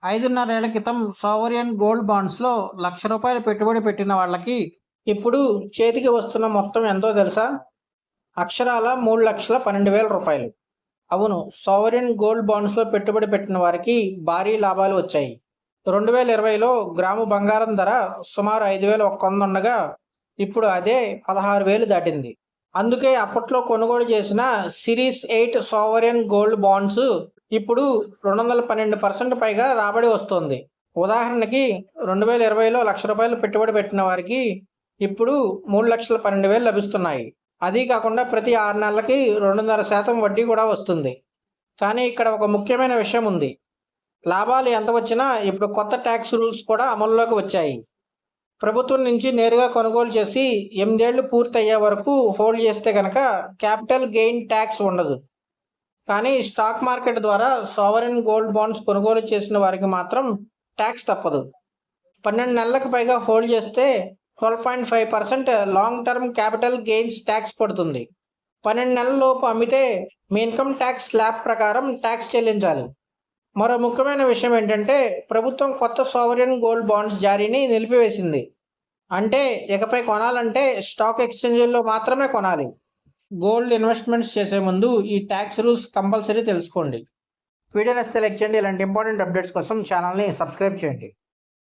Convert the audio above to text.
5.5 ఏళ్ల క్రితం సావరియన్ గోల్డ్ బాండ్స్‌లో రూ. 1,00,000 పెట్టుబడి పెట్టిన వాళ్ళకి ఇప్పుడు చేతికి వస్తున్న మొత్తం ఎంతో తెలుసా? అక్షరాల రూ. 3,12,000. అవును, సావరియన్ గోల్డ్ బాండ్స్‌లో పెట్టుబడి పెట్టిన వారికి భారీ లాభాలు వచ్చాయి. 2020లో గ్రాము బంగారం ధర సుమారు 5,100 ఉండగా ఇప్పుడు అదే 16,000 దాటింది. అందుకే అప్పట్లో కొనుగోలు చేసిన సిరీస్ 8 సావరియన్ గోల్డ్ బాండ్స్ ఇప్పుడు 212% పైగా రాబడి వస్తోంది. ఉదాహరణకి 2020లో రూ. 1,00,000 పెట్టుబడి పెట్టిన వారికి ఇప్పుడు 3,12,000 లభిస్తున్నాయి. అదీ కాకుండా ప్రతి 6 నెలలకి 2.5% వడ్డీ కూడా వస్తుంది. కానీ ఇక్కడ ఒక ముఖ్యమైన విషయం ఉంది. లాభాలు ఎంత వచ్చినా ఇప్పుడు కొత్త ట్యాక్స్ రూల్స్ కూడా అమల్లోకి వచ్చాయి. ప్రభుత్వం నుంచి నేరుగా కొనుగోలు చేసి 8 ఏళ్లు పూర్తయ్యే వరకు హోల్డ్ చేస్తే గనక క్యాపిటల్ గెయిన్ ట్యాక్స్ ఉండదు. కానీ స్టాక్ మార్కెట్ ద్వారా సావరిన్ గోల్డ్ బాండ్స్ కొనుగోలు చేసిన వారికి మాత్రం ట్యాక్స్ తప్పదు. 12 నెలలకు పైగా హోల్డ్ చేస్తే 12.5% long term capital gains tax పడుతుంది. 12 నెలల లోపు అమ్మితే మీ ఇన్కమ్ ట్యాక్స్ స్లాబ్ ప్రకారం ట్యాక్స్ చెల్లించాలి. మరో ముఖ్యమైన విషయం ఏంటంటే ప్రభుత్వం కొత్త సావరిన్ గోల్డ్ బాండ్స్ జారీని నిలిపివేసింది. అంటే ఇకపై కొనాలంటే స్టాక్ ఎక్స్చేంజ్ల్లో మాత్రమే కొనాలి. గోల్డ్ ఇన్వెస్ట్మెంట్స్ చేసే ముందు ఈ ట్యాక్స్ రూల్స్ కంపల్సరీ తెలుసుకోండి. వీడియో నచ్చితే లైక్ చేయండి. ఇలాంటి ఇంపార్టెంట్ అప్డేట్స్ కోసం ఛానల్ని సబ్స్క్రైబ్ చేయండి.